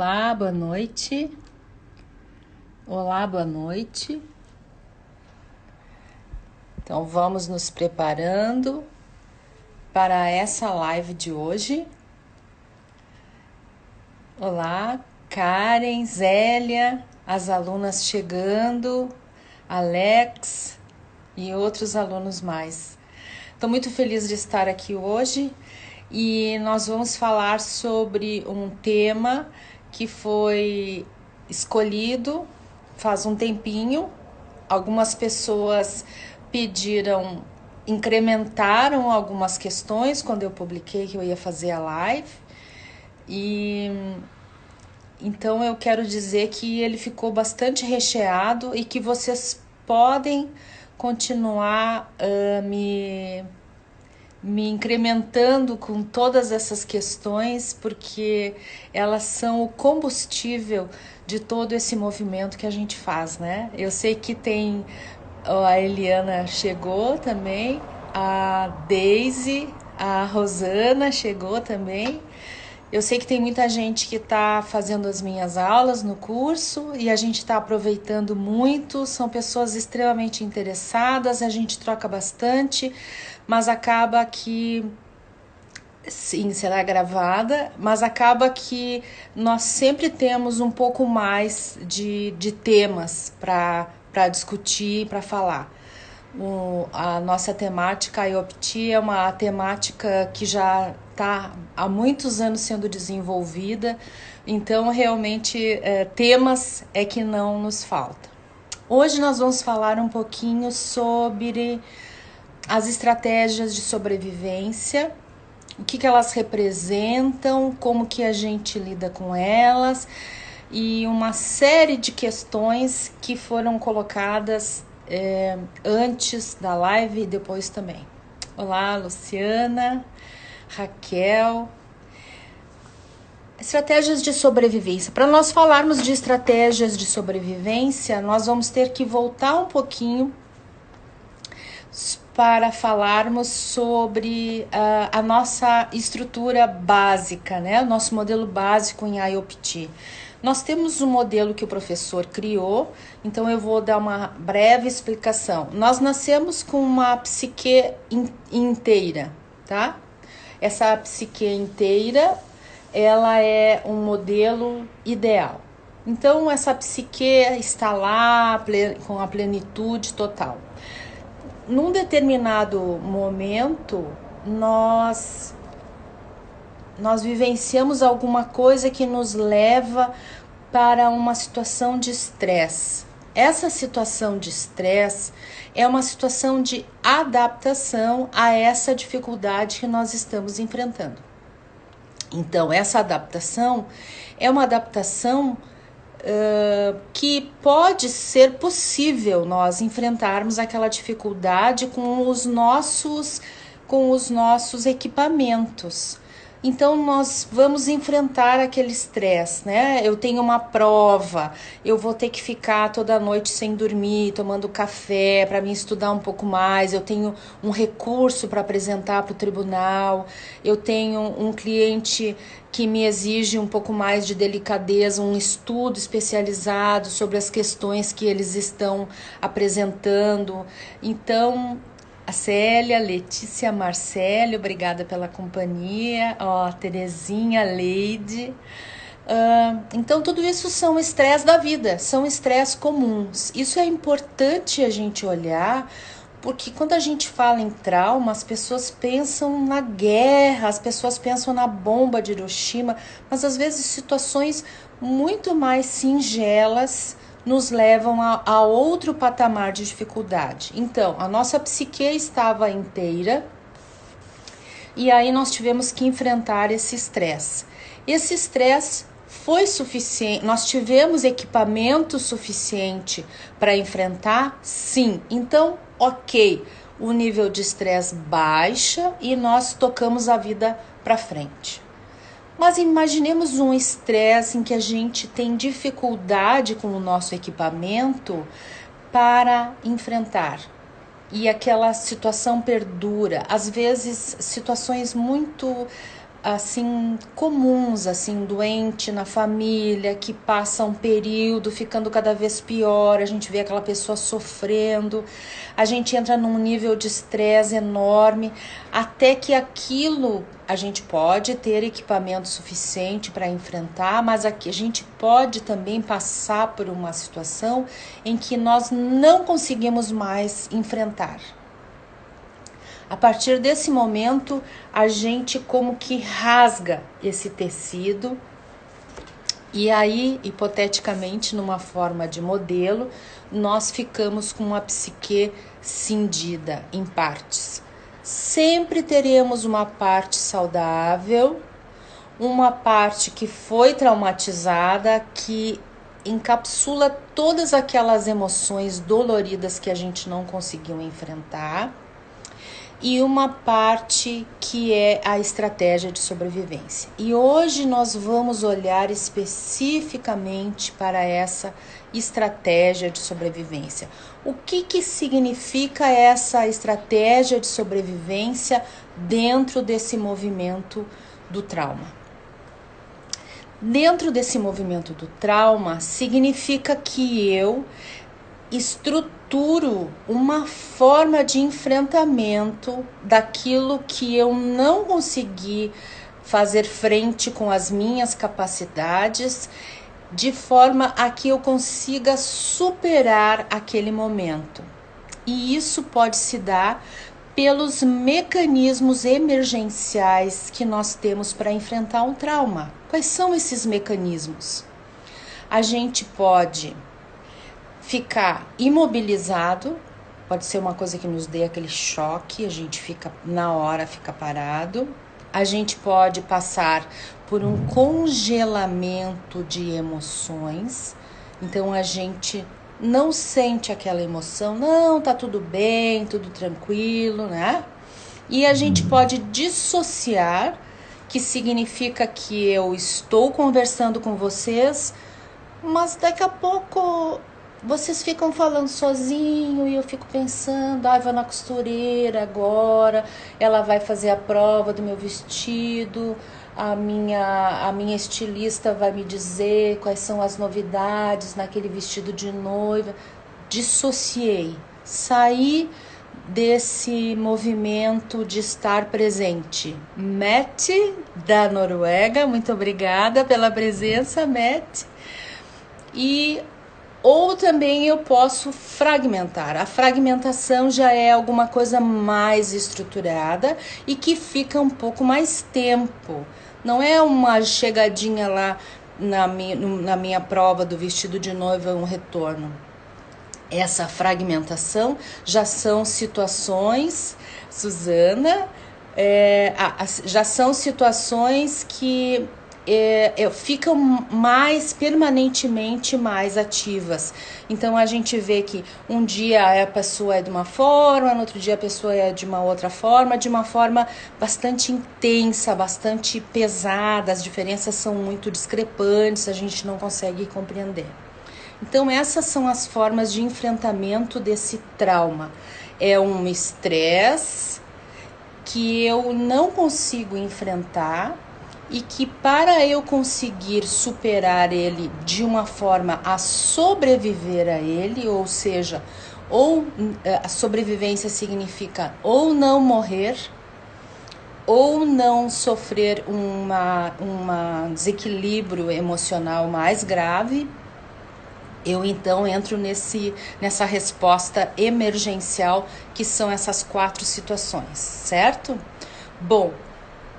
Olá, boa noite. Olá, boa noite. Então vamos nos preparando para essa live de hoje. Olá, Karen, Zélia, as alunas chegando, Alex e outros alunos mais. Estou muito feliz de estar aqui hoje e nós vamos falar sobre um tema que foi escolhido faz um tempinho. Algumas pessoas pediram, incrementaram algumas questões quando eu publiquei que eu ia fazer a live. E então eu quero dizer que ele ficou bastante recheado e que vocês podem continuar me incrementando com todas essas questões, porque elas são o combustível de todo esse movimento que a gente faz, né? Eu sei que tem, a Eliana chegou também, a Daisy, a Rosana chegou também. Eu sei que tem muita gente que está fazendo as minhas aulas no curso e a gente está aproveitando muito, são pessoas extremamente interessadas, a gente troca bastante, mas acaba que, sim, será gravada, mas acaba que nós sempre temos um pouco mais de temas para discutir, para falar. A nossa temática IOPT é uma temática que já está há muitos anos sendo desenvolvida, então realmente temas é que não nos falta. Hoje nós vamos falar um pouquinho sobre as estratégias de sobrevivência, o que elas representam, como que a gente lida com elas e uma série de questões que foram colocadas antes da live e depois também. Olá, Luciana, Raquel. Estratégias de sobrevivência. Para nós falarmos de estratégias de sobrevivência, nós vamos ter que voltar um pouquinho para falarmos sobre a nossa estrutura básica, né? O nosso modelo básico em IOPT. Nós temos um modelo que o professor criou, então eu vou dar uma breve explicação. Nós nascemos com uma psique inteira, tá? Essa psique inteira, ela é um modelo ideal. Então, essa psique está lá com a plenitude total. Num determinado momento, nós vivenciamos alguma coisa que nos leva para uma situação de estresse. Essa situação de estresse é uma situação de adaptação a essa dificuldade que nós estamos enfrentando. Então, essa adaptação é uma adaptação que pode ser possível nós enfrentarmos aquela dificuldade com os nossos equipamentos. Então nós vamos enfrentar aquele estresse, né? Eu tenho uma prova, eu vou ter que ficar toda noite sem dormir, tomando café para me estudar um pouco mais. Eu tenho um recurso para apresentar para o tribunal. Eu tenho um cliente que me exige um pouco mais de delicadeza, um estudo especializado sobre as questões que eles estão apresentando. Então, a Célia, Letícia, Marcelo, obrigada pela companhia. Ó, Terezinha, Leide. Então, tudo isso são estresse da vida, são estresse comuns. Isso é importante a gente olhar, porque quando a gente fala em trauma, as pessoas pensam na guerra, as pessoas pensam na bomba de Hiroshima, mas às vezes situações muito mais singelas nos levam a outro patamar de dificuldade. Então, a nossa psique estava inteira e aí nós tivemos que enfrentar esse estresse. Esse estresse foi suficiente, nós tivemos equipamento suficiente para enfrentar? Sim. Então, ok, o nível de estresse baixa e nós tocamos a vida para frente. Mas imaginemos um estresse em que a gente tem dificuldade com o nosso equipamento para enfrentar. E aquela situação perdura, às vezes situações muito assim comuns, assim, doente na família, que passa um período ficando cada vez pior, a gente vê aquela pessoa sofrendo, a gente entra num nível de estresse enorme, até que aquilo a gente pode ter equipamento suficiente para enfrentar, mas aqui a gente pode também passar por uma situação em que nós não conseguimos mais enfrentar. A partir desse momento, a gente como que rasga esse tecido e aí, hipoteticamente, numa forma de modelo, nós ficamos com uma psique cindida em partes. Sempre teremos uma parte saudável, uma parte que foi traumatizada, que encapsula todas aquelas emoções doloridas que a gente não conseguiu enfrentar, e uma parte que é a estratégia de sobrevivência. E hoje nós vamos olhar especificamente para essa estratégia de sobrevivência. O que significa essa estratégia de sobrevivência dentro desse movimento do trauma? Dentro desse movimento do trauma, significa que eu estruturo uma forma de enfrentamento daquilo que eu não consegui fazer frente com as minhas capacidades, de forma a que eu consiga superar aquele momento. E isso pode se dar pelos mecanismos emergenciais que nós temos para enfrentar um trauma. Quais são esses mecanismos? A gente pode ficar imobilizado, pode ser uma coisa que nos dê aquele choque, a gente fica na hora, fica parado. A gente pode passar por um congelamento de emoções, então a gente não sente aquela emoção, não, tá tudo bem, tudo tranquilo, né? E a gente pode dissociar, que significa que eu estou conversando com vocês, mas daqui a pouco vocês ficam falando sozinho e eu fico pensando, vou na costureira agora, ela vai fazer a prova do meu vestido, a minha estilista vai me dizer quais são as novidades naquele vestido de noiva. Dissociei, saí desse movimento de estar presente. Mette, da Noruega, muito obrigada pela presença, Mette. Ou também eu posso fragmentar. A fragmentação já é alguma coisa mais estruturada e que fica um pouco mais tempo. Não é uma chegadinha lá na minha prova do vestido de noiva, um retorno. Essa fragmentação já são situações, Suzana, já são situações que ficam mais permanentemente mais ativas. Então a gente vê que um dia a pessoa é de uma forma, no outro dia a pessoa é de uma outra forma, de uma forma bastante intensa, bastante pesada, as diferenças são muito discrepantes, a gente não consegue compreender. Então essas são as formas de enfrentamento desse trauma. É um estresse que eu não consigo enfrentar, e que para eu conseguir superar ele de uma forma a sobreviver a ele, ou seja, ou a sobrevivência significa ou não morrer, ou não sofrer um desequilíbrio emocional mais grave, eu então entro nessa resposta emergencial, que são essas 4 situações, certo? Bom,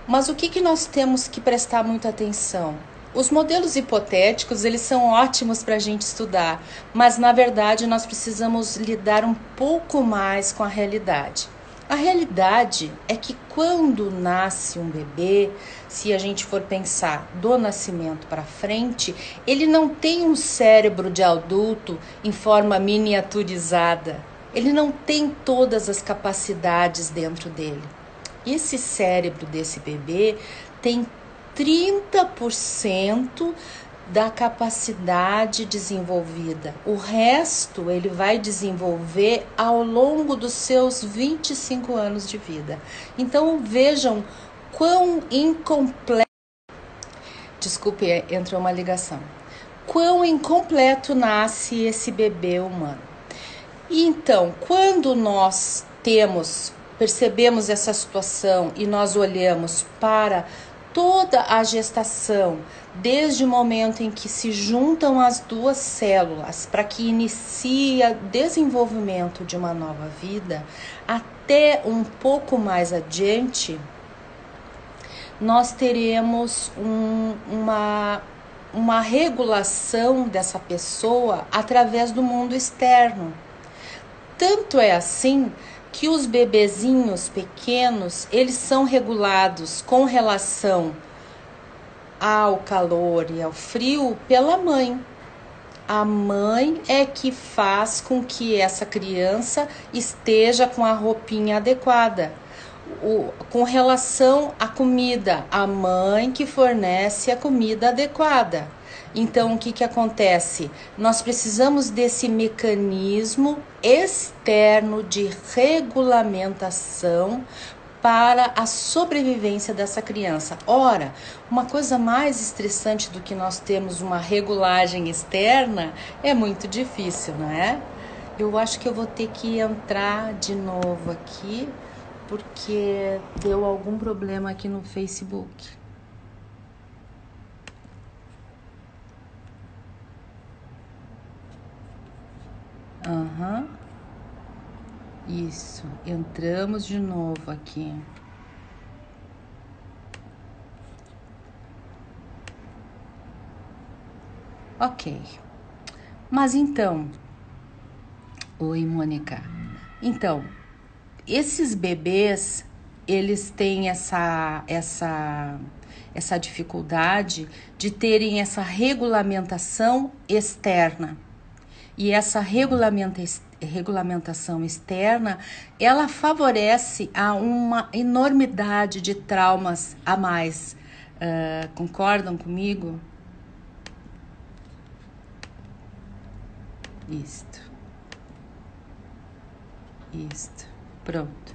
mas o que nós temos que prestar muita atenção? Os modelos hipotéticos, eles são ótimos para a gente estudar, mas na verdade nós precisamos lidar um pouco mais com a realidade. A realidade é que quando nasce um bebê, se a gente for pensar do nascimento para frente, ele não tem um cérebro de adulto em forma miniaturizada. Ele não tem todas as capacidades dentro dele. Esse cérebro desse bebê tem 30% da capacidade desenvolvida. O resto ele vai desenvolver ao longo dos seus 25 anos de vida. Então vejam quão incompleto... Desculpe, entrou uma ligação. Quão incompleto nasce esse bebê humano. E então, quando nós percebemos essa situação e nós olhamos para toda a gestação, desde o momento em que se juntam as duas células para que inicie o desenvolvimento de uma nova vida, até um pouco mais adiante, nós teremos uma regulação dessa pessoa através do mundo externo. Tanto é assim que os bebezinhos pequenos, eles são regulados com relação ao calor e ao frio pela mãe. A mãe é que faz com que essa criança esteja com a roupinha adequada. Com relação à comida, a mãe que fornece a comida adequada. Então, o que acontece? Nós precisamos desse mecanismo externo de regulamentação para a sobrevivência dessa criança. Ora, uma coisa mais estressante do que nós termos uma regulagem externa é muito difícil, não é? Eu acho que eu vou ter que entrar de novo aqui, porque deu algum problema aqui no Facebook. Isso, entramos de novo aqui. Ok, mas então... Oi, Mônica. Então, esses bebês, eles têm essa dificuldade de terem essa regulamentação externa. E essa regulamentação externa, ela favorece a uma enormidade de traumas a mais. Concordam comigo? Isto. Pronto.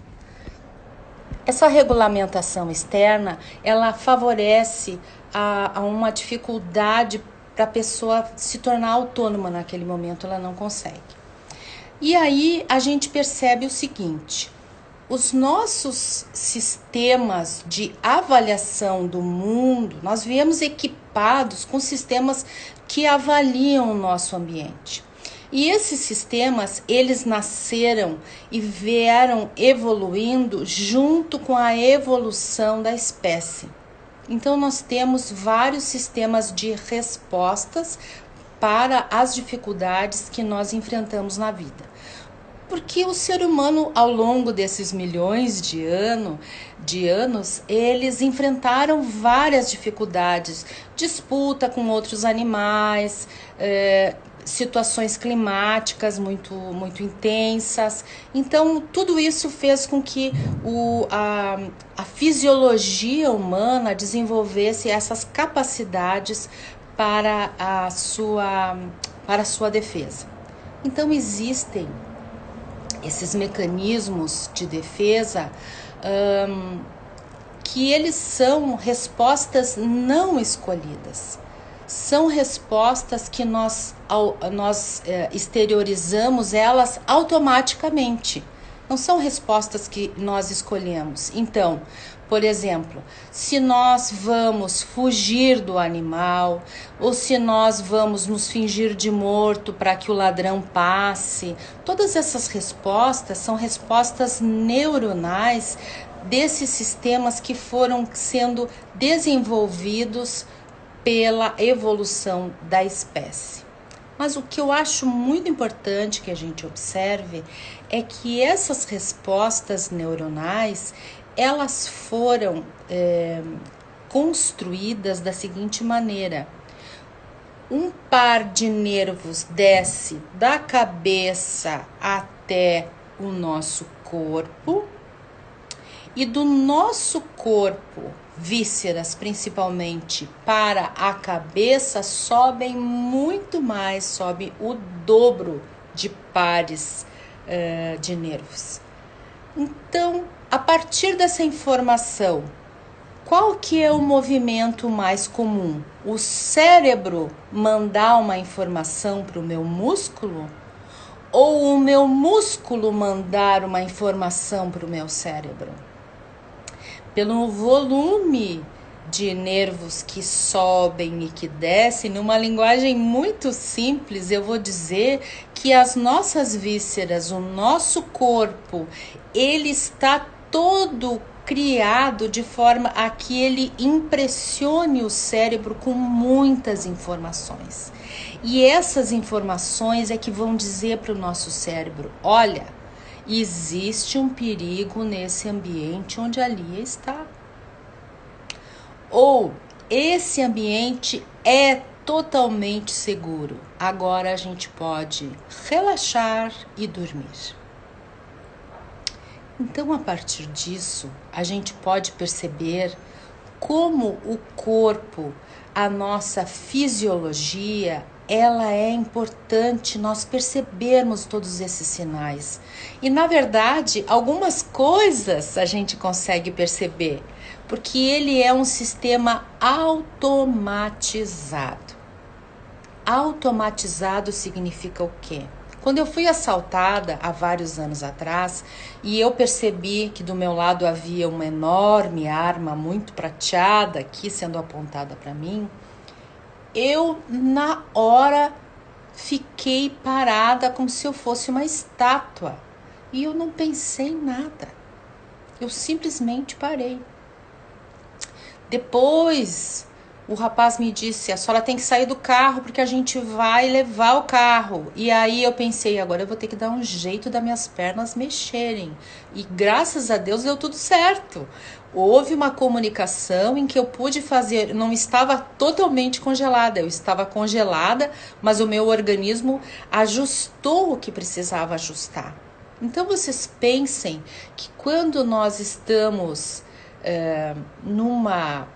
Essa regulamentação externa, ela favorece a uma dificuldade para a pessoa se tornar autônoma naquele momento, ela não consegue. E aí a gente percebe o seguinte: os nossos sistemas de avaliação do mundo, nós viemos equipados com sistemas que avaliam o nosso ambiente. E esses sistemas, eles nasceram e vieram evoluindo junto com a evolução da espécie. Então, nós temos vários sistemas de respostas para as dificuldades que nós enfrentamos na vida. Porque o ser humano, ao longo desses milhões de anos, eles enfrentaram várias dificuldades, disputa com outros animais, situações climáticas muito intensas. Então, tudo isso fez com que a fisiologia humana desenvolvesse essas capacidades para a sua defesa. Então, existem esses mecanismos de defesa que eles são respostas não escolhidas. São respostas que nós exteriorizamos elas automaticamente. Não são respostas que nós escolhemos. Então, por exemplo, se nós vamos fugir do animal, ou se nós vamos nos fingir de morto para que o ladrão passe, todas essas respostas são respostas neuronais desses sistemas que foram sendo desenvolvidos pela evolução da espécie. Mas o que eu acho muito importante que a gente observe é que essas respostas neuronais, elas foram construídas da seguinte maneira: um par de nervos desce da cabeça até o nosso corpo, e do nosso corpo, vísceras principalmente, para a cabeça sobem muito mais, sobe o dobro de pares de nervos. Então, a partir dessa informação Qual que é o movimento mais comum? O cérebro mandar uma informação para o meu músculo? Ou o meu músculo mandar uma informação para o meu cérebro? Pelo volume de nervos que sobem e que descem, numa linguagem muito simples, eu vou dizer que as nossas vísceras, o nosso corpo, ele está todo criado de forma a que ele impressione o cérebro com muitas informações. E essas informações é que vão dizer para o nosso cérebro: olha, existe um perigo nesse ambiente onde a Lia está. Ou esse ambiente é totalmente seguro. Agora a gente pode relaxar e dormir. Então, a partir disso, a gente pode perceber como o corpo, a nossa fisiologia, ela é importante nós percebermos todos esses sinais. E, na verdade, algumas coisas a gente consegue perceber, porque ele é um sistema automatizado. Automatizado significa o quê? Quando eu fui assaltada há vários anos atrás e eu percebi que do meu lado havia uma enorme arma muito prateada aqui sendo apontada para mim, eu na hora fiquei parada como se eu fosse uma estátua e eu não pensei em nada. Eu simplesmente parei. Depois o rapaz me disse: a senhora tem que sair do carro porque a gente vai levar o carro. E aí eu pensei: agora eu vou ter que dar um jeito das minhas pernas mexerem. E graças a Deus deu tudo certo. Houve uma comunicação em que eu pude fazer, não estava totalmente congelada, eu estava congelada, mas o meu organismo ajustou o que precisava ajustar. Então vocês pensem que quando nós estamos numa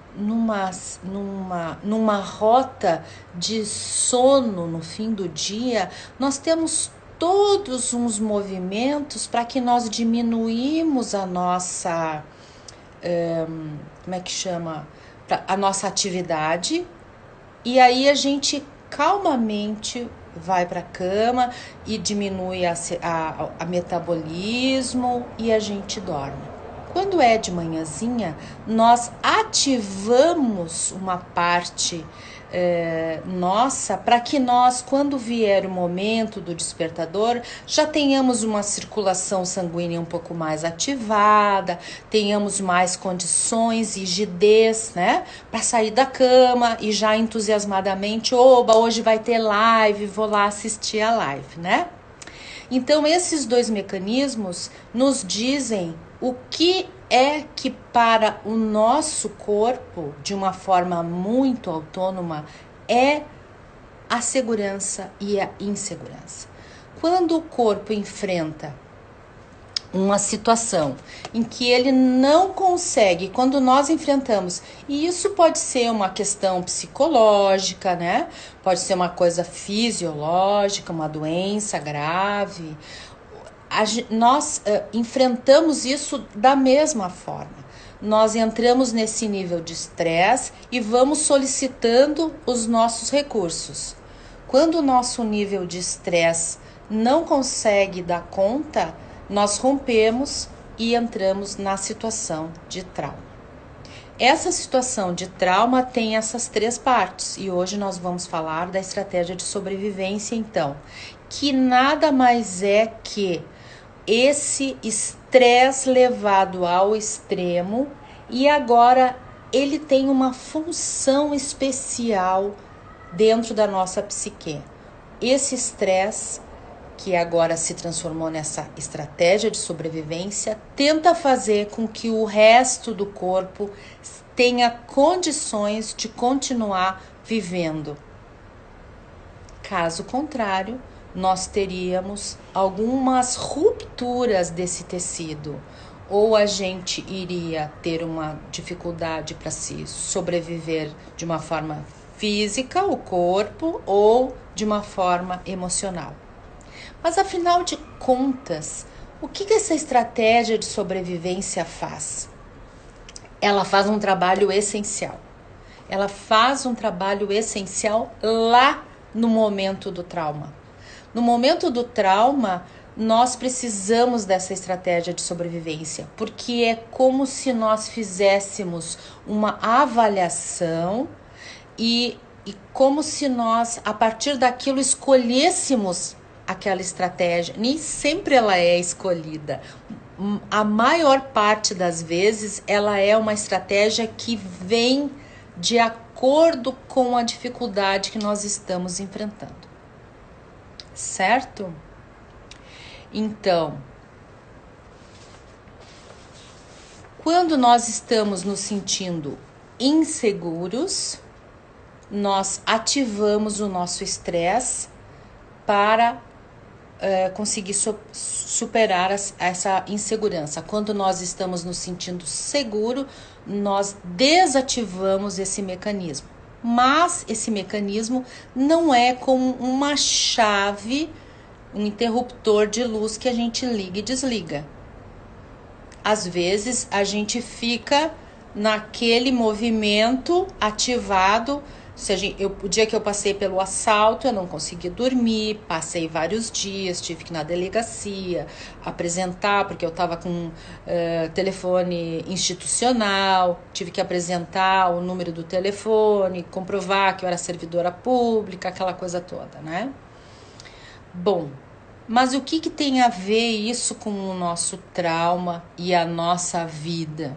rota de sono no fim do dia, nós temos todos uns movimentos para que nós diminuímos a nossa, a nossa atividade, e aí a gente calmamente vai para a cama e diminui a metabolismo e a gente dorme. Quando é de manhãzinha, nós ativamos uma parte nossa para que nós, quando vier o momento do despertador, já tenhamos uma circulação sanguínea um pouco mais ativada, tenhamos mais condições e rigidez, né, para sair da cama e já entusiasmadamente: oba, hoje vai ter live, vou lá assistir a live, né? Então, esses dois mecanismos nos dizem o que é que para o nosso corpo, de uma forma muito autônoma, é a segurança e a insegurança. Quando o corpo enfrenta uma situação em que ele não consegue, quando nós enfrentamos, e isso pode ser uma questão psicológica, né? Pode ser uma coisa fisiológica, uma doença grave. Nós enfrentamos isso da mesma forma. Nós entramos nesse nível de estresse e vamos solicitando os nossos recursos. Quando o nosso nível de estresse não consegue dar conta, nós rompemos e entramos na situação de trauma. Essa situação de trauma tem essas três partes e hoje nós vamos falar da estratégia de sobrevivência, então, que nada mais é que esse estresse levado ao extremo, e agora ele tem uma função especial dentro da nossa psique. Esse estresse, que agora se transformou nessa estratégia de sobrevivência, tenta fazer com que o resto do corpo tenha condições de continuar vivendo. Caso contrário, nós teríamos algumas rupturas desse tecido, ou a gente iria ter uma dificuldade para se sobreviver de uma forma física, o corpo, ou de uma forma emocional. Mas afinal de contas, o que essa estratégia de sobrevivência faz? ela faz um trabalho essencial. Ela faz um trabalho essencial lá no momento do trauma. No momento do trauma, nós precisamos dessa estratégia de sobrevivência, porque é como se nós fizéssemos uma avaliação e como se nós, a partir daquilo, escolhêssemos aquela estratégia. Nem sempre ela é escolhida. A maior parte das vezes, ela é uma estratégia que vem de acordo com a dificuldade que nós estamos enfrentando. Certo? Então, quando nós estamos nos sentindo inseguros, nós ativamos o nosso estresse para conseguir superar essa insegurança. Quando nós estamos nos sentindo seguro, nós desativamos esse mecanismo. Mas esse mecanismo não é como uma chave, um interruptor de luz que a gente liga e desliga. Às vezes a gente fica naquele movimento ativado. O dia que eu passei pelo assalto, eu não consegui dormir, passei vários dias, tive que ir na delegacia apresentar, porque eu estava com telefone institucional, tive que apresentar o número do telefone, comprovar que eu era servidora pública, aquela coisa toda, né? Bom, mas o que tem a ver isso com o nosso trauma e a nossa vida?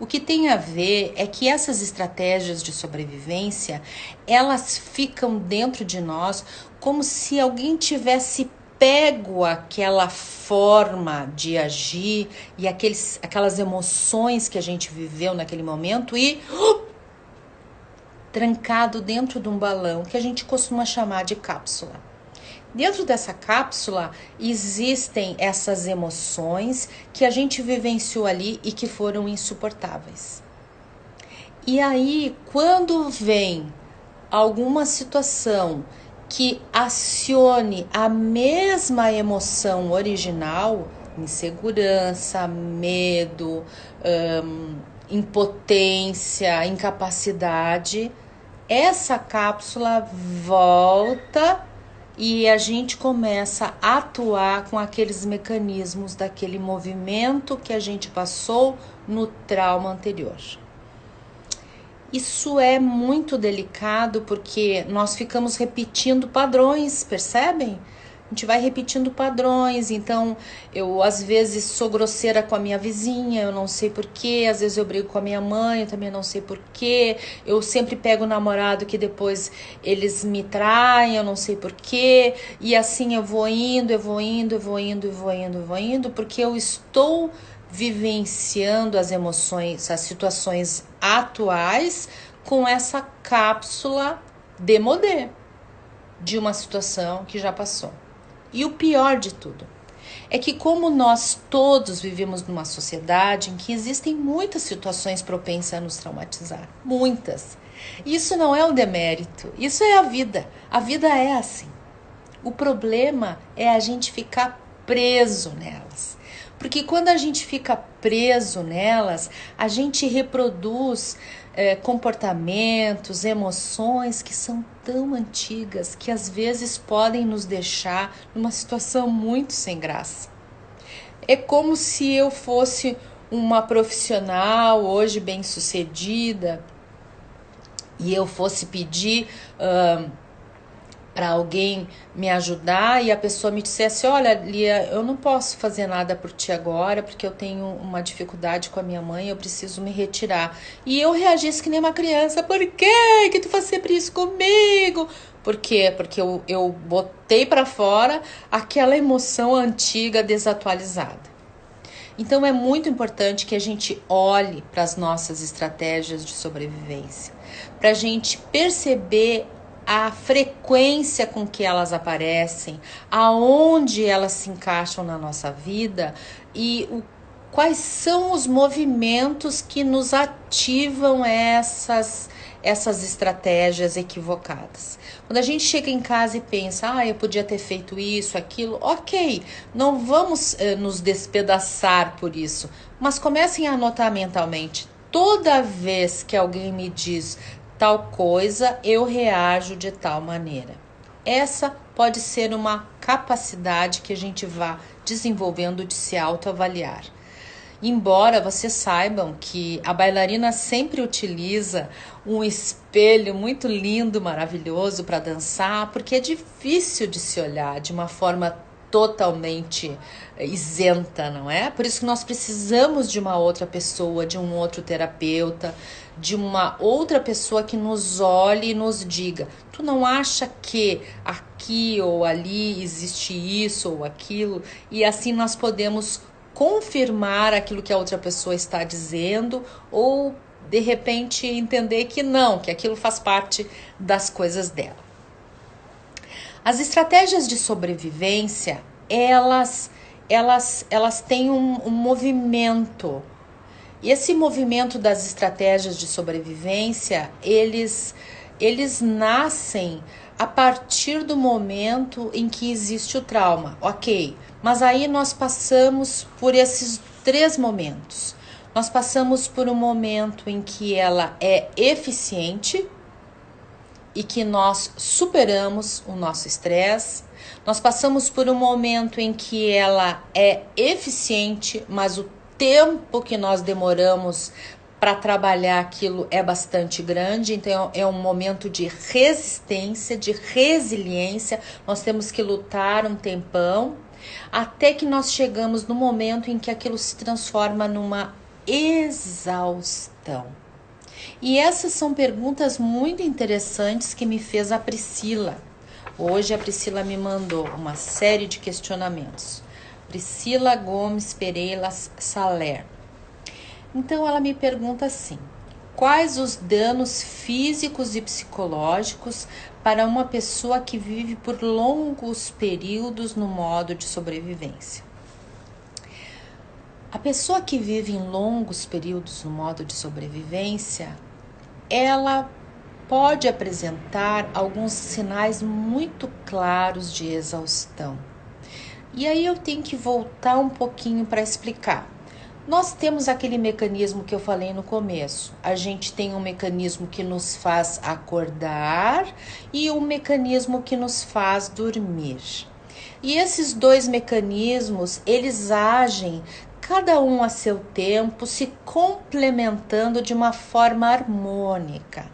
O que tem a ver é que essas estratégias de sobrevivência, elas ficam dentro de nós como se alguém tivesse pego aquela forma de agir e aquelas emoções que a gente viveu naquele momento e trancado dentro de um balão que a gente costuma chamar de cápsula. Dentro dessa cápsula existem essas emoções que a gente vivenciou ali e que foram insuportáveis. E aí, quando vem alguma situação que acione a mesma emoção original, insegurança, medo, impotência, incapacidade, essa cápsula volta e a gente começa a atuar com aqueles mecanismos daquele movimento que a gente passou no trauma anterior. Isso é muito delicado porque nós ficamos repetindo padrões, percebem? A gente vai repetindo padrões, então eu às vezes sou grosseira com a minha vizinha, eu não sei porquê, às vezes eu brigo com a minha mãe, eu também não sei porquê, eu sempre pego o namorado que depois eles me traem, eu não sei porquê, e assim eu vou indo, porque eu estou vivenciando as emoções, as situações atuais com essa cápsula demodê de uma situação que já passou. E o pior de tudo é que como nós todos vivemos numa sociedade em que existem muitas situações propensas a nos traumatizar, muitas. Isso não é um demérito, isso é a vida. A vida é assim. O problema é a gente ficar preso nelas. Porque quando a gente fica preso nelas, a gente reproduz comportamentos, emoções que são tão antigas que às vezes podem nos deixar numa situação muito sem graça. É como se eu fosse uma profissional hoje bem-sucedida e eu fosse pedir para alguém me ajudar e a pessoa me dissesse: olha, Lia, eu não posso fazer nada por ti agora porque eu tenho uma dificuldade com a minha mãe, eu preciso me retirar. E eu reagisse que nem uma criança: por que tu faz sempre isso comigo? Por quê? Porque eu botei para fora aquela emoção antiga desatualizada. Então é muito importante que a gente olhe para as nossas estratégias de sobrevivência, para a gente perceber a frequência com que elas aparecem, aonde elas se encaixam na nossa vida e quais são os movimentos que nos ativam essas estratégias equivocadas. Quando a gente chega em casa e pensa: eu podia ter feito isso, aquilo, ok, não vamos nos despedaçar por isso, mas comecem a anotar mentalmente toda vez que alguém me diz tal coisa, eu reajo de tal maneira. Essa pode ser uma capacidade que a gente vá desenvolvendo de se autoavaliar. Embora vocês saibam que a bailarina sempre utiliza um espelho muito lindo, maravilhoso para dançar, porque é difícil de se olhar de uma forma totalmente isenta, não é? Por isso que nós precisamos de uma outra pessoa, de um outro terapeuta, de uma outra pessoa que nos olhe e nos diga: tu não acha que aqui ou ali existe isso ou aquilo? E assim nós podemos confirmar aquilo que a outra pessoa está dizendo ou de repente entender que não, que aquilo faz parte das coisas dela. As estratégias de sobrevivência, elas têm um movimento. E esse movimento das estratégias de sobrevivência, eles nascem a partir do momento em que existe o trauma, ok? Mas aí nós passamos por esses 3 momentos. Nós passamos por um momento em que ela é eficiente e que nós superamos o nosso estresse. Nós passamos por um momento em que ela é eficiente, mas o tempo que nós demoramos para trabalhar aquilo é bastante grande, então é um momento de resistência, de resiliência. Nós temos que lutar um tempão, até que nós chegamos no momento em que aquilo se transforma numa exaustão. E essas são perguntas muito interessantes que me fez a Priscila. Hoje a Priscila me mandou uma série de questionamentos. Priscila Gomes Pereira Saler. Então ela me pergunta assim: quais os danos físicos e psicológicos para uma pessoa que vive por longos períodos no modo de sobrevivência? A pessoa que vive em longos períodos no modo de sobrevivência, ela pode apresentar alguns sinais muito claros de exaustão. E aí eu tenho que voltar um pouquinho para explicar. Nós temos aquele mecanismo que eu falei no começo. A gente tem um mecanismo que nos faz acordar e um mecanismo que nos faz dormir. E esses 2 mecanismos, eles agem cada um a seu tempo, se complementando de uma forma harmônica.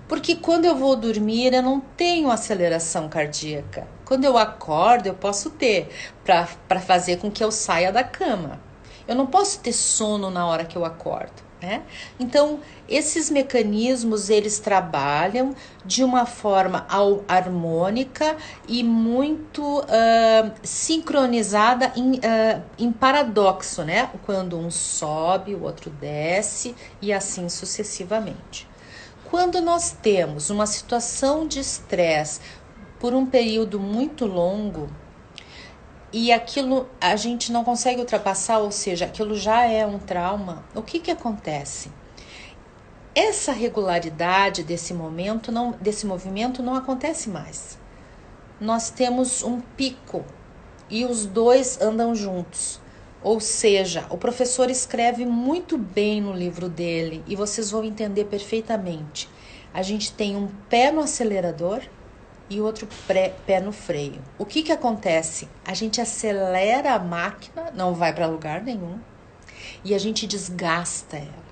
Porque quando eu vou dormir, eu não tenho aceleração cardíaca. Quando eu acordo, eu posso ter, para fazer com que eu saia da cama. Eu não posso ter sono na hora que eu acordo, né? Então, esses mecanismos, eles trabalham de uma forma harmônica e muito sincronizada em paradoxo, né? Quando um sobe, o outro desce e assim sucessivamente. Quando nós temos uma situação de estresse por um período muito longo e aquilo a gente não consegue ultrapassar, ou seja, aquilo já é um trauma, o que acontece? Essa regularidade desse movimento não acontece mais. Nós temos um pico e os 2 andam juntos. Ou seja, o professor escreve muito bem no livro dele e vocês vão entender perfeitamente. A gente tem um pé no acelerador e outro pé no freio. O que acontece? A gente acelera a máquina, não vai para lugar nenhum, e a gente desgasta ela.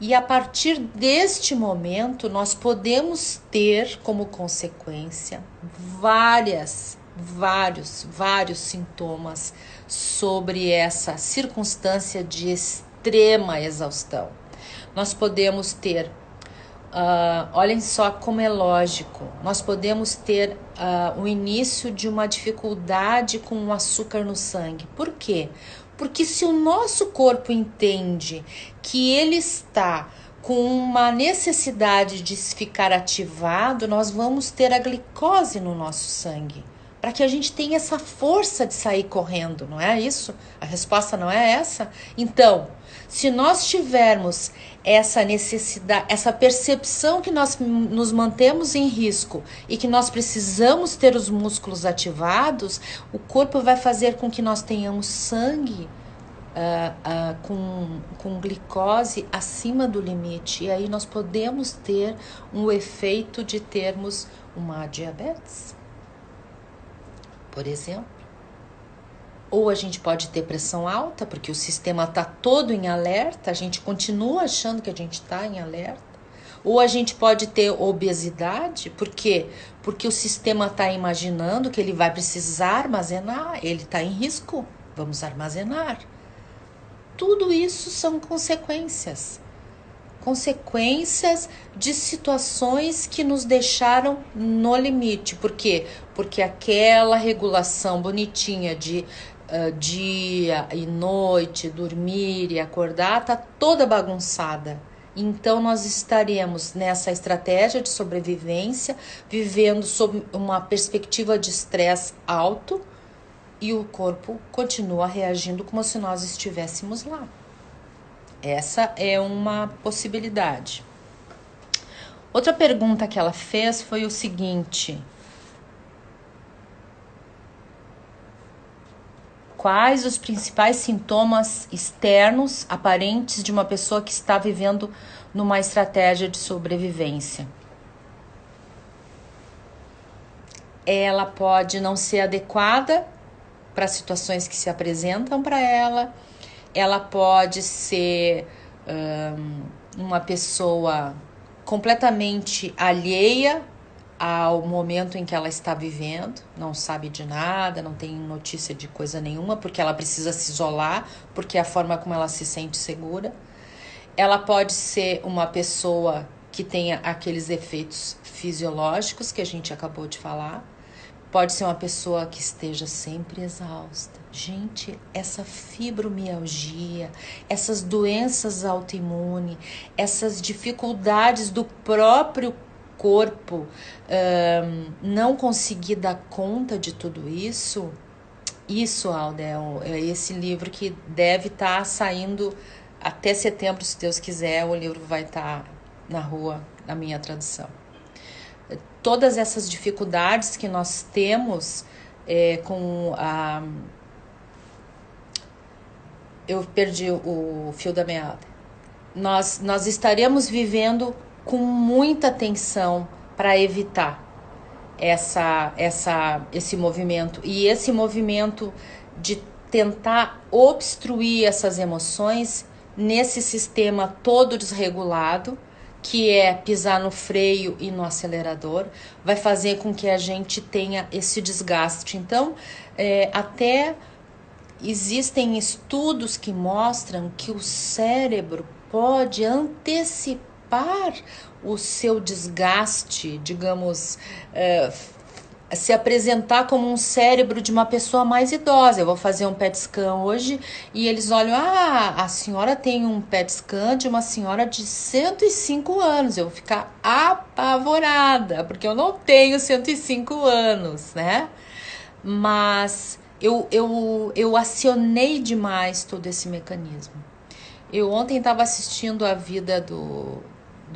E a partir deste momento, nós podemos ter como consequência vários sintomas sobre essa circunstância de extrema exaustão. Nós podemos ter, olhem só como é lógico, nós podemos ter o início de uma dificuldade com o açúcar no sangue. Por quê? Porque se o nosso corpo entende que ele está com uma necessidade de ficar ativado, nós vamos ter a glicose no nosso sangue, para que a gente tenha essa força de sair correndo, não é isso? A resposta não é essa? Então, se nós tivermos essa necessidade, essa percepção que nós nos mantemos em risco e que nós precisamos ter os músculos ativados, o corpo vai fazer com que nós tenhamos sangue com glicose acima do limite. E aí nós podemos ter um efeito de termos uma diabetes, por exemplo. Ou a gente pode ter pressão alta, porque o sistema está todo em alerta, a gente continua achando que a gente está em alerta. Ou a gente pode ter obesidade, por quê? Porque o sistema está imaginando que ele vai precisar armazenar, ele está em risco, vamos armazenar. Tudo isso são consequências de situações que nos deixaram no limite. Por quê? Porque aquela regulação bonitinha de dia e noite, dormir e acordar, está toda bagunçada. Então nós estaremos nessa estratégia de sobrevivência, vivendo sob uma perspectiva de estresse alto, e o corpo continua reagindo como se nós estivéssemos lá. Essa é uma possibilidade. Outra pergunta que ela fez foi o seguinte: quais os principais sintomas externos aparentes de uma pessoa que está vivendo numa estratégia de sobrevivência? Ela pode não ser adequada para situações que se apresentam para ela. Ela pode ser uma pessoa completamente alheia ao momento em que ela está vivendo, não sabe de nada, não tem notícia de coisa nenhuma, porque ela precisa se isolar, porque é a forma como ela se sente segura. Ela pode ser uma pessoa que tenha aqueles efeitos fisiológicos que a gente acabou de falar. Pode ser uma pessoa que esteja sempre exausta. Gente, essa fibromialgia, essas doenças autoimunes, essas dificuldades do próprio corpo não conseguir dar conta de tudo isso, Alda, é esse livro que deve estar saindo até setembro, se Deus quiser, o livro vai estar na rua, na minha tradução. Todas essas dificuldades que nós temos com a... Eu perdi o fio da meada. Nós estaremos vivendo com muita atenção para evitar esse movimento. E esse movimento de tentar obstruir essas emoções nesse sistema todo desregulado, que é pisar no freio e no acelerador, vai fazer com que a gente tenha esse desgaste. Então, até existem estudos que mostram que o cérebro pode antecipar o seu desgaste, digamos, se apresentar como um cérebro de uma pessoa mais idosa. Eu vou fazer um PET scan hoje e eles olham, a senhora tem um PET scan de uma senhora de 105 anos. Eu vou ficar apavorada, porque eu não tenho 105 anos, né? Mas eu acionei demais todo esse mecanismo. Eu ontem estava assistindo a vida do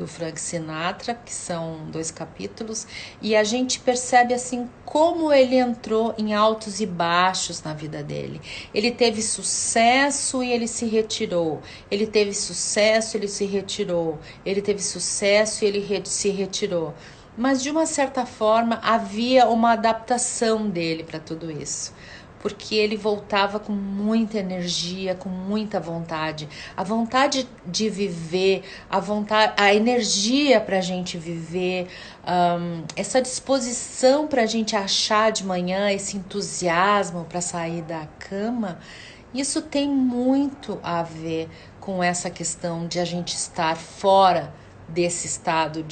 Frank Sinatra, que são 2 capítulos, e a gente percebe assim como ele entrou em altos e baixos na vida dele. Ele teve sucesso e ele se retirou. Ele teve sucesso, ele se retirou. Ele teve sucesso e ele se retirou. Mas de uma certa forma havia uma adaptação dele para tudo isso, porque ele voltava com muita energia, com muita vontade. A vontade de viver, a energia para a gente viver, essa disposição para a gente achar de manhã, esse entusiasmo para sair da cama, isso tem muito a ver com essa questão de a gente estar fora desse estado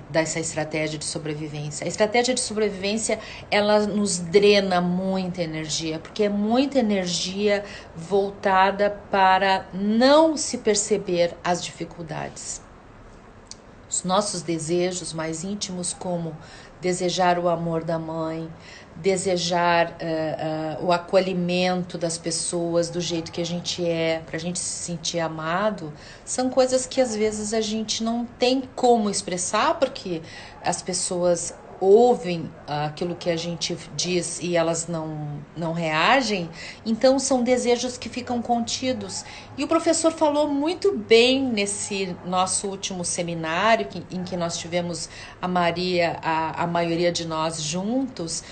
dessa estratégia de sobrevivência. A estratégia de sobrevivência, ela nos drena muita energia, porque é muita energia voltada para não se perceber as dificuldades. Os nossos desejos mais íntimos, como desejar o amor da mãe, desejar o acolhimento das pessoas do jeito que a gente é, para a gente se sentir amado, são coisas que às vezes a gente não tem como expressar, porque as pessoas ouvem aquilo que a gente diz e elas não reagem, então são desejos que ficam contidos. E o professor falou muito bem nesse nosso último seminário, em que nós tivemos a Maria, a maioria de nós juntos,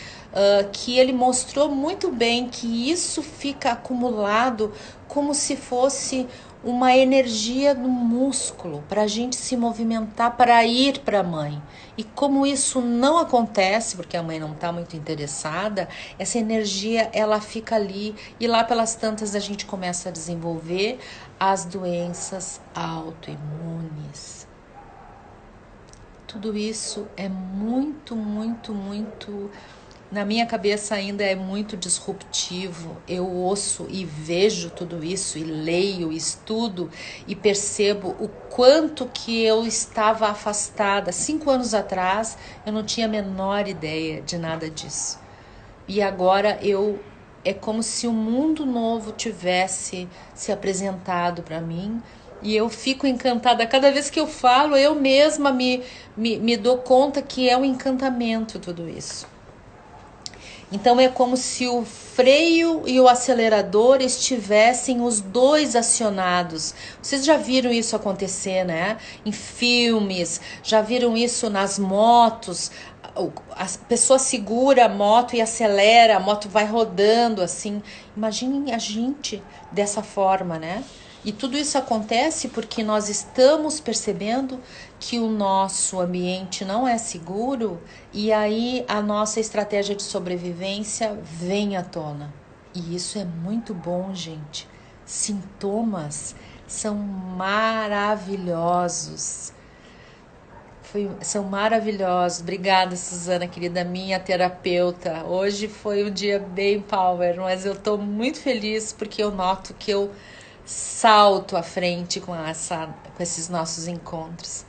que ele mostrou muito bem que isso fica acumulado como se fosse uma energia no músculo para a gente se movimentar para ir para a mãe. E como isso não acontece, porque a mãe não está muito interessada, essa energia ela fica ali e lá pelas tantas a gente começa a desenvolver as doenças autoimunes. Tudo isso é muito, muito, muito... Na minha cabeça ainda é muito disruptivo. Eu ouço e vejo tudo isso, e leio, e estudo, e percebo o quanto que eu estava afastada. 5 anos atrás, eu não tinha a menor ideia de nada disso. E agora é como se um mundo novo tivesse se apresentado para mim, e eu fico encantada. Cada vez que eu falo, eu mesma me dou conta que é um encantamento tudo isso. Então é como se o freio e o acelerador estivessem os dois acionados. Vocês já viram isso acontecer, né? Em filmes, já viram isso nas motos. A pessoa segura a moto e acelera, a moto vai rodando assim. Imaginem a gente dessa forma, né? E tudo isso acontece porque nós estamos percebendo que o nosso ambiente não é seguro e aí a nossa estratégia de sobrevivência vem à tona. E isso é muito bom, gente. Sintomas são maravilhosos. São maravilhosos. Obrigada, Suzana, querida, minha terapeuta. Hoje foi um dia bem power, mas eu tô muito feliz porque eu noto que eu salto à frente com esses nossos encontros.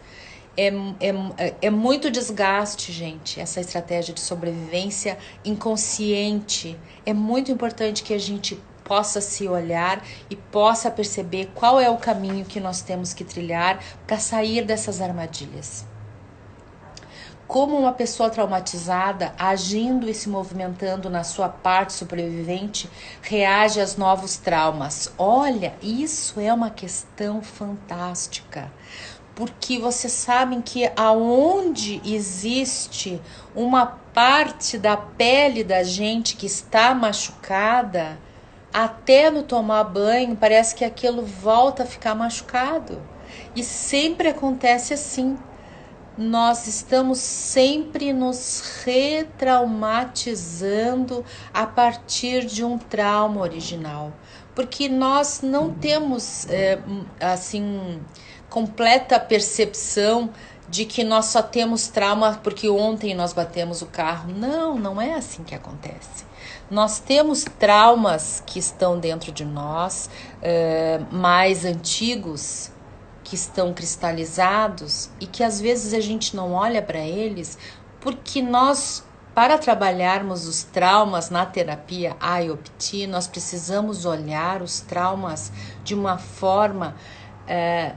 É muito desgaste, gente, essa estratégia de sobrevivência inconsciente. É muito importante que a gente possa se olhar e possa perceber qual é o caminho que nós temos que trilhar para sair dessas armadilhas. Como uma pessoa traumatizada, agindo e se movimentando na sua parte sobrevivente, reage aos novos traumas. Olha, isso é uma questão fantástica, porque vocês sabem que aonde existe uma parte da pele da gente que está machucada, até no tomar banho, parece que aquilo volta a ficar machucado. E sempre acontece assim. Nós estamos sempre nos retraumatizando a partir de um trauma original, porque nós não temos assim completa percepção de que nós só temos trauma porque ontem nós batemos o carro. Não, não é assim que acontece. Nós temos traumas que estão dentro de nós, mais antigos, que estão cristalizados e que às vezes a gente não olha para eles, porque nós, para trabalharmos os traumas na terapia IOPT, nós precisamos olhar os traumas de uma forma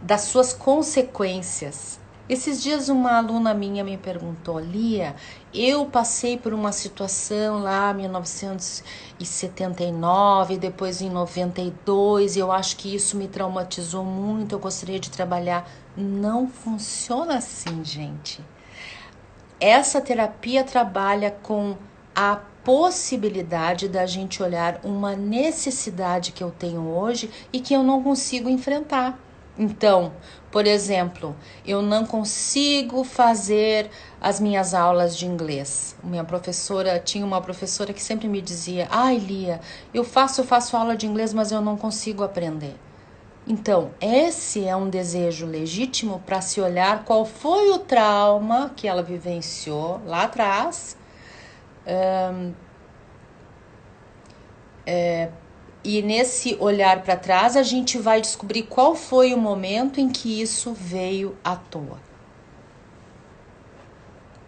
das suas consequências. Esses dias uma aluna minha me perguntou: Lia, eu passei por uma situação lá em 1979, depois em 92, eu acho que isso me traumatizou muito, eu gostaria de trabalhar. Não funciona assim, gente. Essa terapia trabalha com a possibilidade da gente olhar uma necessidade que eu tenho hoje e que eu não consigo enfrentar. Então, por exemplo, eu não consigo fazer as minhas aulas de inglês. Tinha uma professora que sempre me dizia: ai, Lia, eu faço aula de inglês, mas eu não consigo aprender. Então, esse é um desejo legítimo para se olhar qual foi o trauma que ela vivenciou lá atrás. E nesse olhar para trás, a gente vai descobrir qual foi o momento em que isso veio à toa.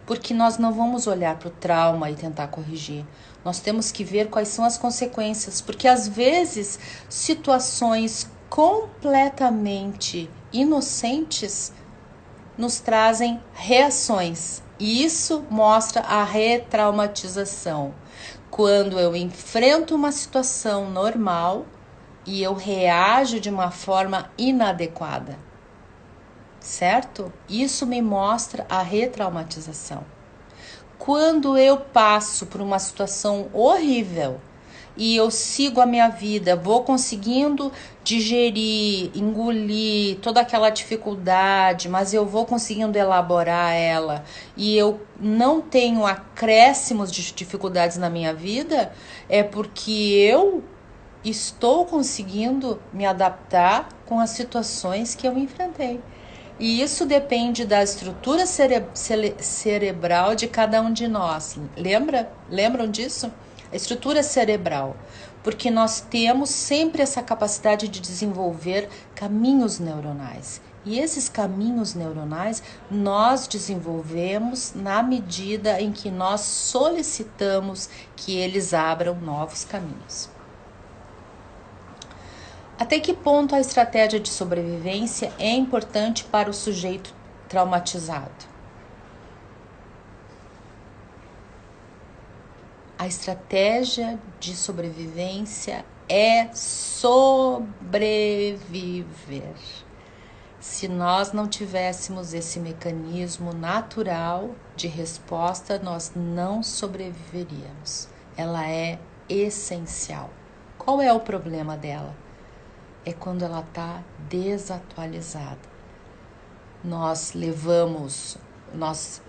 Porque nós não vamos olhar para o trauma e tentar corrigir. Nós temos que ver quais são as consequências. Porque às vezes, situações completamente inocentes nos trazem reações. E isso mostra a retraumatização. Quando eu enfrento uma situação normal e eu reajo de uma forma inadequada, certo? Isso me mostra a retraumatização. Quando eu passo por uma situação horrível e eu sigo a minha vida, vou conseguindo digerir, engolir toda aquela dificuldade, mas eu vou conseguindo elaborar ela e eu não tenho acréscimos de dificuldades na minha vida, é porque eu estou conseguindo me adaptar com as situações que eu enfrentei. E isso depende da estrutura cerebral de cada um de nós. Lembram disso? A estrutura cerebral. Porque nós temos sempre essa capacidade de desenvolver caminhos neuronais. E esses caminhos neuronais nós desenvolvemos na medida em que nós solicitamos que eles abram novos caminhos. Até que ponto a estratégia de sobrevivência é importante para o sujeito traumatizado? A estratégia de sobrevivência é sobreviver. Se nós não tivéssemos esse mecanismo natural de resposta, nós não sobreviveríamos. Ela é essencial. Qual é o problema dela? É quando ela está desatualizada. Nós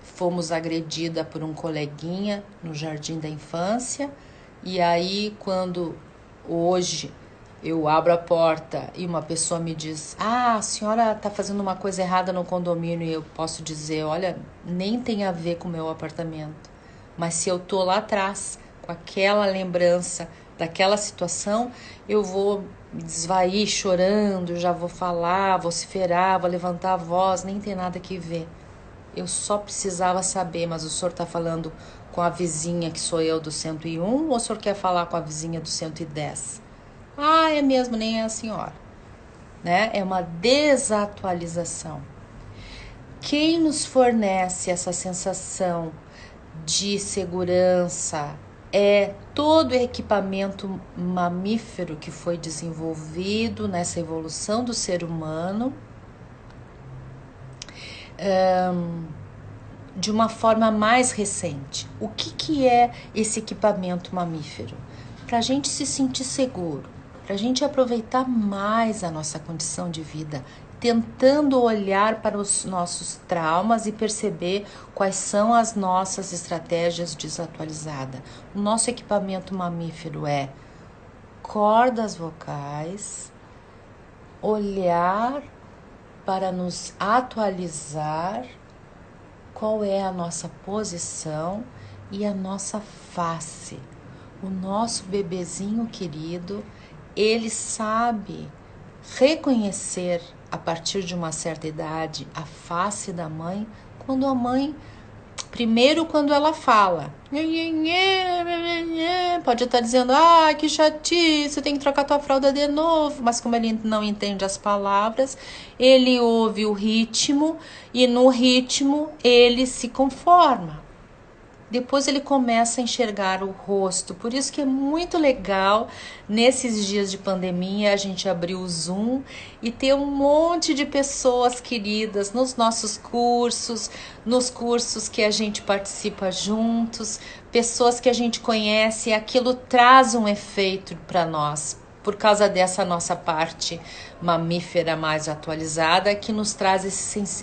fomos agredida por um coleguinha no jardim da infância, e aí quando hoje eu abro a porta e uma pessoa me diz: a senhora está fazendo uma coisa errada no condomínio, e eu posso dizer: olha, nem tem a ver com o meu apartamento, mas se eu tô lá atrás com aquela lembrança daquela situação, eu vou me desvair chorando, já vou falar, vociferar, vou levantar a voz, nem tem nada que ver. Eu só precisava saber, mas o senhor está falando com a vizinha que sou eu do 101 ou o senhor quer falar com a vizinha do 110? Ah, é mesmo, nem é a senhora. Né? É uma desatualização. Quem nos fornece essa sensação de segurança é todo o equipamento mamífero que foi desenvolvido nessa evolução do ser humano de uma forma mais recente. O que é esse equipamento mamífero? Para a gente se sentir seguro, para a gente aproveitar mais a nossa condição de vida, tentando olhar para os nossos traumas e perceber quais são as nossas estratégias desatualizadas. O nosso equipamento mamífero é cordas vocais, olhar para nos atualizar, qual é a nossa posição e a nossa face. O nosso bebezinho querido, ele sabe reconhecer a partir de uma certa idade a face da mãe, quando a mãe, primeiro quando ela fala, pode estar dizendo: ah, que chatice, tem que trocar tua fralda de novo, mas como ele não entende as palavras, ele ouve o ritmo e no ritmo ele se conforma. Depois ele começa a enxergar o rosto. Por isso que é muito legal, nesses dias de pandemia, a gente abrir o Zoom e ter um monte de pessoas queridas nos nossos cursos, nos cursos que a gente participa juntos, pessoas que a gente conhece, e aquilo traz um efeito para nós, por causa dessa nossa parte mamífera mais atualizada, que nos traz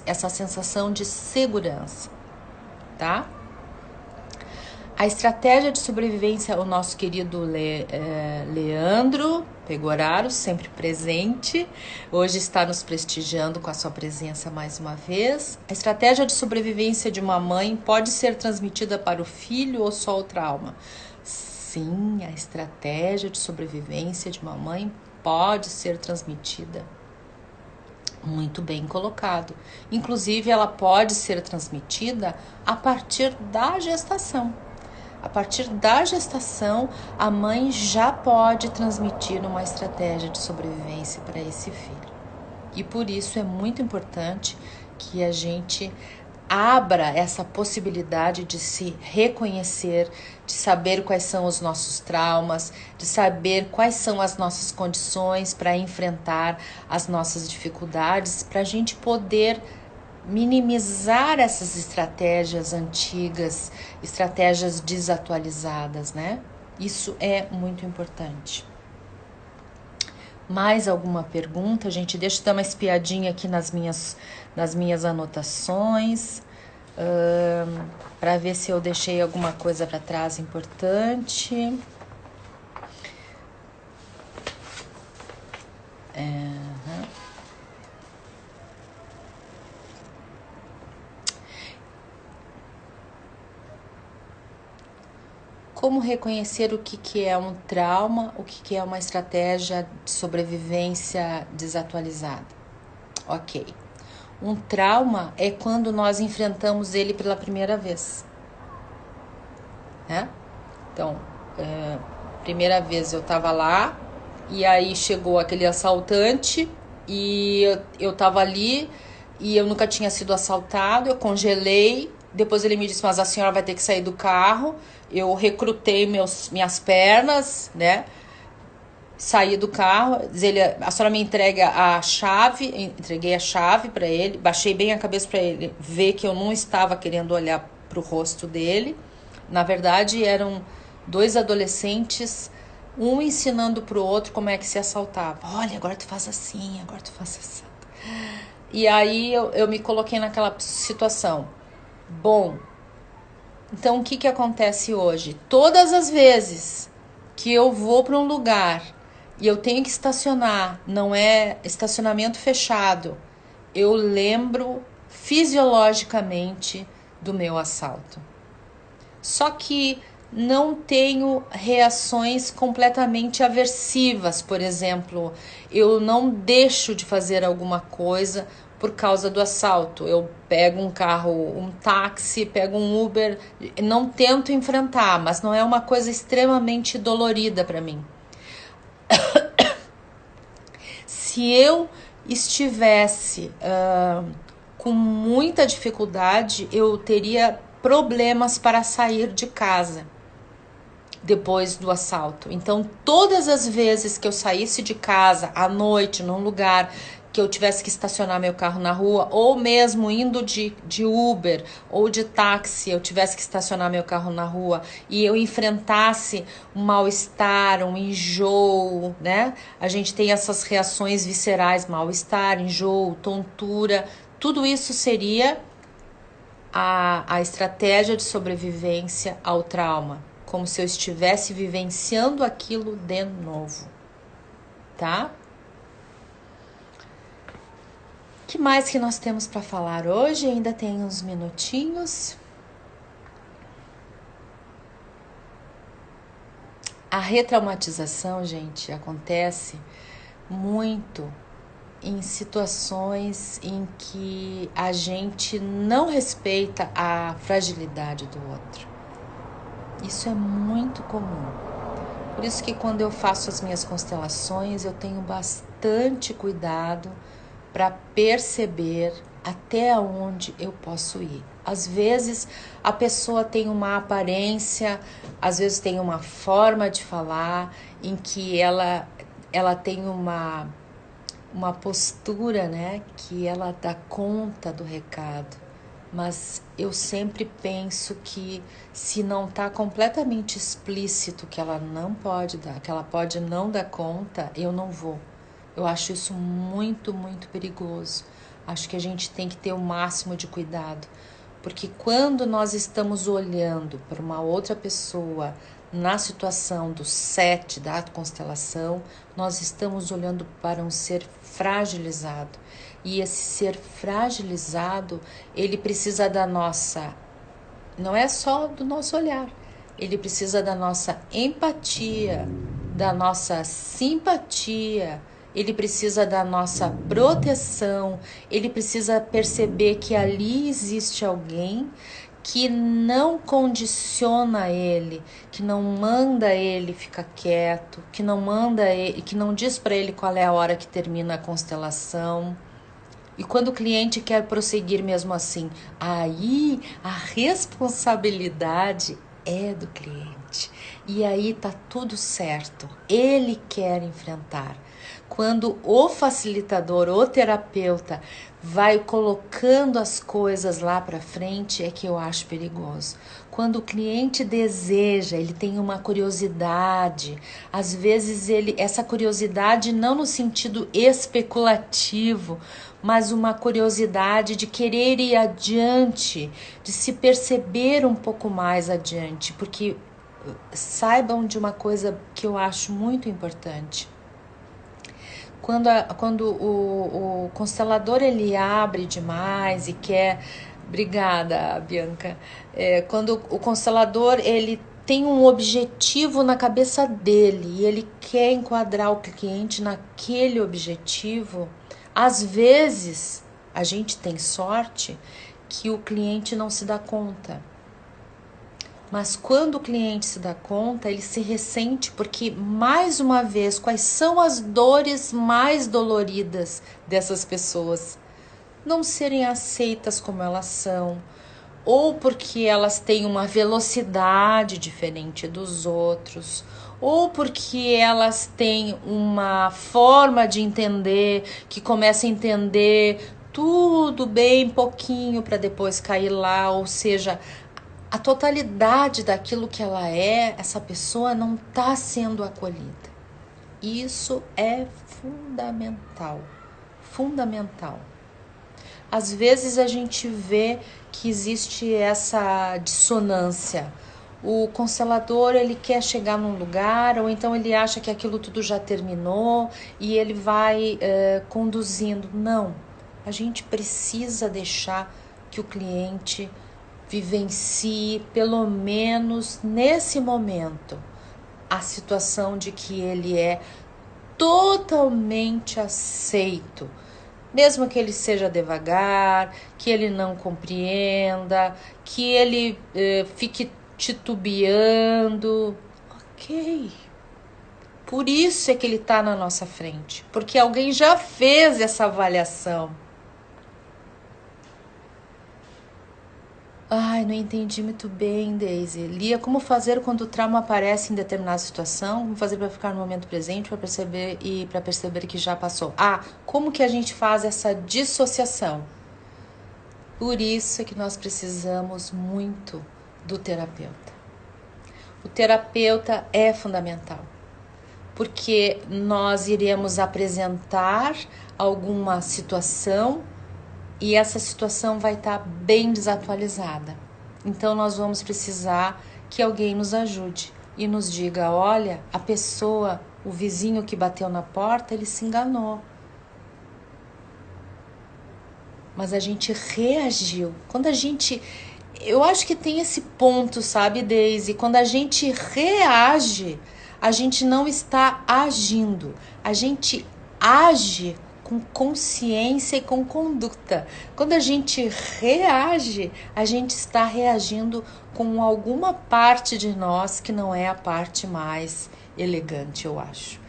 essa sensação de segurança, tá? A estratégia de sobrevivência, o nosso querido Leandro Pegoraro, sempre presente, hoje está nos prestigiando com a sua presença mais uma vez. A estratégia de sobrevivência de uma mãe pode ser transmitida para o filho ou só o trauma? Sim, a estratégia de sobrevivência de uma mãe pode ser transmitida. Muito bem colocado. Inclusive, ela pode ser transmitida a partir da gestação. A partir da gestação, a mãe já pode transmitir uma estratégia de sobrevivência para esse filho. E por isso é muito importante que a gente abra essa possibilidade de se reconhecer, de saber quais são os nossos traumas, de saber quais são as nossas condições para enfrentar as nossas dificuldades, para a gente poder minimizar essas estratégias antigas, estratégias desatualizadas, né? Isso é muito importante. Mais alguma pergunta? Gente, deixa eu dar uma espiadinha aqui nas minhas anotações, para ver se eu deixei alguma coisa para trás importante. Como reconhecer o que é um trauma, o que é uma estratégia de sobrevivência desatualizada? Ok. Um trauma é quando nós enfrentamos ele pela primeira vez, né? Então, primeira vez eu tava lá e aí chegou aquele assaltante e eu tava ali e eu nunca tinha sido assaltado, eu congelei. Depois ele me disse, mas a senhora vai ter que sair do carro. Eu recrutei minhas pernas, né? Saí do carro, a senhora me entrega a chave, entreguei a chave para ele, baixei bem a cabeça para ele ver que eu não estava querendo olhar pro rosto dele. Na verdade, eram dois adolescentes, um ensinando pro outro como é que se assaltava. Olha, agora tu faz assim, agora tu faz assim. E aí eu me coloquei naquela situação. Bom, então o que acontece hoje? Todas as vezes que eu vou para um lugar e eu tenho que estacionar, não é estacionamento fechado, eu lembro fisiologicamente do meu assalto. Só que não tenho reações completamente aversivas, por exemplo, eu não deixo de fazer alguma coisa por causa do assalto. Eu pego um carro, um táxi, pego um Uber, não tento enfrentar, mas não é uma coisa extremamente dolorida para mim. Se eu estivesse com muita dificuldade, eu teria problemas para sair de casa depois do assalto. Então, todas as vezes que eu saísse de casa à noite, num lugar que eu tivesse que estacionar meu carro na rua, ou mesmo indo de Uber ou de táxi, eu tivesse que estacionar meu carro na rua e eu enfrentasse um mal-estar, um enjoo, né? A gente tem essas reações viscerais, mal-estar, enjoo, tontura, tudo isso seria a estratégia de sobrevivência ao trauma, como se eu estivesse vivenciando aquilo de novo, tá? O que mais que nós temos para falar hoje? Ainda tem uns minutinhos. A retraumatização, gente, acontece muito em situações em que a gente não respeita a fragilidade do outro. Isso é muito comum. Por isso que quando eu faço as minhas constelações, eu tenho bastante cuidado para perceber até onde eu posso ir. Às vezes a pessoa tem uma aparência, às vezes tem uma forma de falar em que ela tem uma postura, né, que ela dá conta do recado. Mas eu sempre penso que se não está completamente explícito que ela não pode dar, que ela pode não dar conta, eu não vou. Eu acho isso muito, muito perigoso. Acho que a gente tem que ter o máximo de cuidado. Porque quando nós estamos olhando para uma outra pessoa na situação do 7 da constelação, nós estamos olhando para um ser fragilizado. E esse ser fragilizado, ele precisa da nossa... Não é só do nosso olhar. Ele precisa da nossa empatia, da nossa simpatia, ele precisa da nossa proteção, ele precisa perceber que ali existe alguém que não condiciona ele, que não manda ele ficar quieto, que não manda ele, que não diz para ele qual é a hora que termina a constelação. E quando o cliente quer prosseguir mesmo assim, aí a responsabilidade é do cliente. E aí tá tudo certo. Ele quer enfrentar. Quando o facilitador, o terapeuta, vai colocando as coisas lá para frente, é que eu acho perigoso. Quando o cliente deseja, ele tem uma curiosidade, às vezes essa curiosidade não no sentido especulativo, mas uma curiosidade de querer ir adiante, de se perceber um pouco mais adiante, porque saibam de uma coisa que eu acho muito importante. Quando o constelador ele abre demais e quer... Obrigada, Bianca. Quando o constelador ele tem um objetivo na cabeça dele e ele quer enquadrar o cliente naquele objetivo, às vezes a gente tem sorte que o cliente não se dá conta. Mas quando o cliente se dá conta, ele se ressente porque, mais uma vez, quais são as dores mais doloridas dessas pessoas? Não serem aceitas como elas são, ou porque elas têm uma velocidade diferente dos outros, ou porque elas têm uma forma de entender que começa a entender tudo bem pouquinho para depois cair lá, ou seja, a totalidade daquilo que ela é, essa pessoa não está sendo acolhida. Isso é fundamental, fundamental. Às vezes a gente vê que existe essa dissonância. O constelador ele quer chegar num lugar, ou então ele acha que aquilo tudo já terminou e ele vai conduzindo. Não, a gente precisa deixar que o cliente vivencie, pelo menos nesse momento, a situação de que ele é totalmente aceito, mesmo que ele seja devagar, que ele não compreenda, que ele fique titubeando. Ok. Por isso é que ele está na nossa frente, porque alguém já fez essa avaliação. Ai, não entendi muito bem, Daisy. Lia, como fazer quando o trauma aparece em determinada situação? Como fazer para ficar no momento presente, para perceber que já passou? Como que a gente faz essa dissociação? Por isso é que nós precisamos muito do terapeuta. O terapeuta é fundamental, porque nós iremos apresentar alguma situação e essa situação vai estar bem desatualizada. Então nós vamos precisar que alguém nos ajude e nos diga, olha, a pessoa, o vizinho que bateu na porta, ele se enganou. Mas a gente reagiu. Quando a gente... Eu acho que tem esse ponto, sabe, Daisy? Quando a gente reage, a gente não está agindo. A gente age com consciência e com conduta. Quando a gente reage, a gente está reagindo com alguma parte de nós que não é a parte mais elegante, eu acho.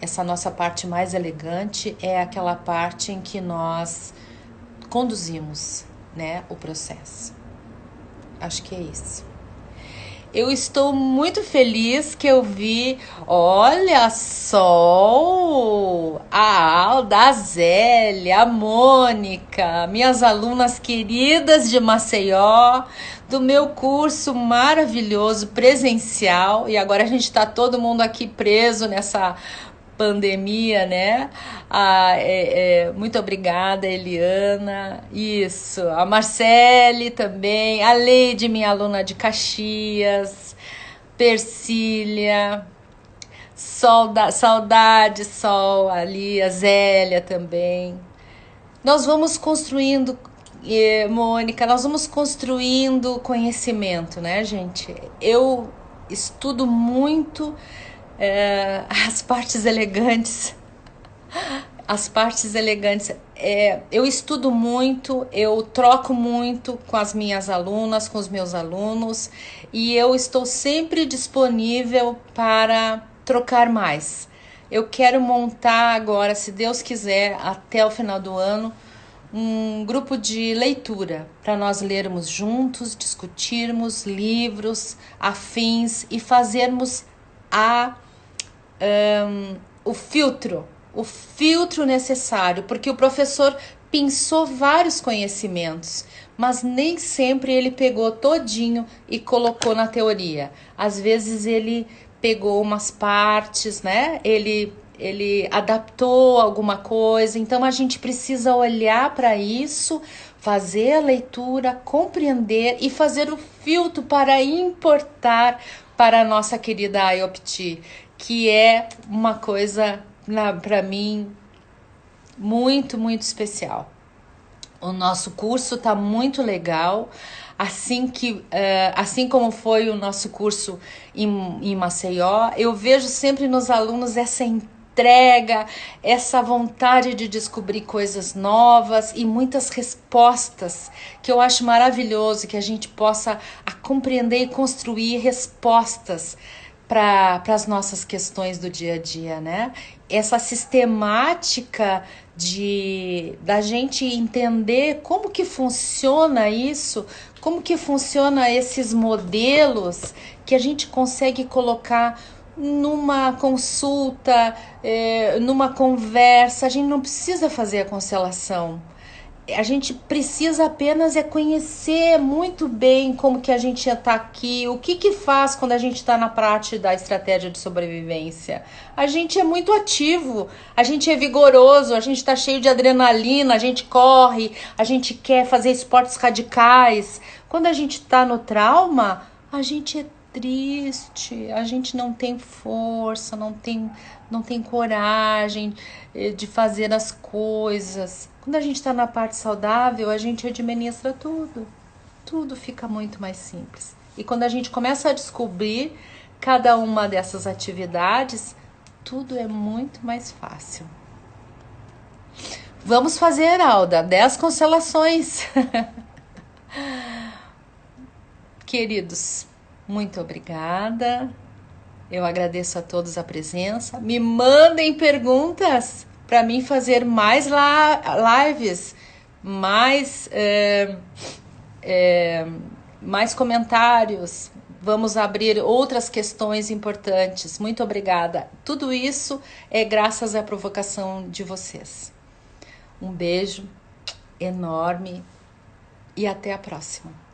Essa nossa parte mais elegante é aquela parte em que nós conduzimos, né, o processo. Acho que é isso. Eu estou muito feliz que eu vi, olha só, a Alda, a Zélia, a Mônica, minhas alunas queridas de Maceió, do meu curso maravilhoso presencial, e agora a gente está todo mundo aqui preso nessa pandemia, né? Muito obrigada, Eliana. Isso, a Marcele também, a Leide, minha aluna de Caxias, Persília, Saudade, Sol, ali, a Zélia também. Nós vamos construindo, Mônica, nós vamos construindo conhecimento, né, gente? Eu estudo muito as partes elegantes. Eu estudo muito, eu troco muito com as minhas alunas, com os meus alunos, e eu estou sempre disponível para trocar mais. Eu quero montar agora, se Deus quiser, até o final do ano, um grupo de leitura para nós lermos juntos, discutirmos livros afins e fazermos a o filtro necessário, porque o professor pensou vários conhecimentos, mas nem sempre ele pegou todinho e colocou na teoria. Às vezes ele pegou umas partes, né? Ele adaptou alguma coisa, então a gente precisa olhar para isso, fazer a leitura, compreender e fazer o filtro para importar para a nossa querida IOPT, que é uma coisa, para mim, muito, muito especial. O nosso curso está muito legal, assim como foi o nosso curso em Maceió. Eu vejo sempre nos alunos essa entrega, essa vontade de descobrir coisas novas e muitas respostas, que eu acho maravilhoso que a gente possa compreender e construir respostas para as nossas questões do dia a dia, né? Essa sistemática da gente entender como que funciona isso, como que funciona esses modelos que a gente consegue colocar numa consulta, numa conversa. A gente não precisa fazer a constelação. A gente precisa apenas conhecer muito bem como que a gente está aqui, o que faz quando a gente está na prática da estratégia de sobrevivência. A gente é muito ativo, a gente é vigoroso, a gente está cheio de adrenalina, a gente corre, a gente quer fazer esportes radicais. Quando a gente está no trauma, a gente é triste, a gente não tem força, não tem coragem de fazer as coisas. Quando a gente está na parte saudável, a gente administra tudo fica muito mais simples. E quando a gente começa a descobrir cada uma dessas atividades, tudo é muito mais fácil. Vamos fazer, Alda, 10 constelações. Queridos, muito obrigada. Eu agradeço a todos a presença. Me mandem perguntas para mim fazer mais lives, mais comentários. Vamos abrir outras questões importantes. Muito obrigada. Tudo isso é graças à provocação de vocês. Um beijo enorme e até a próxima.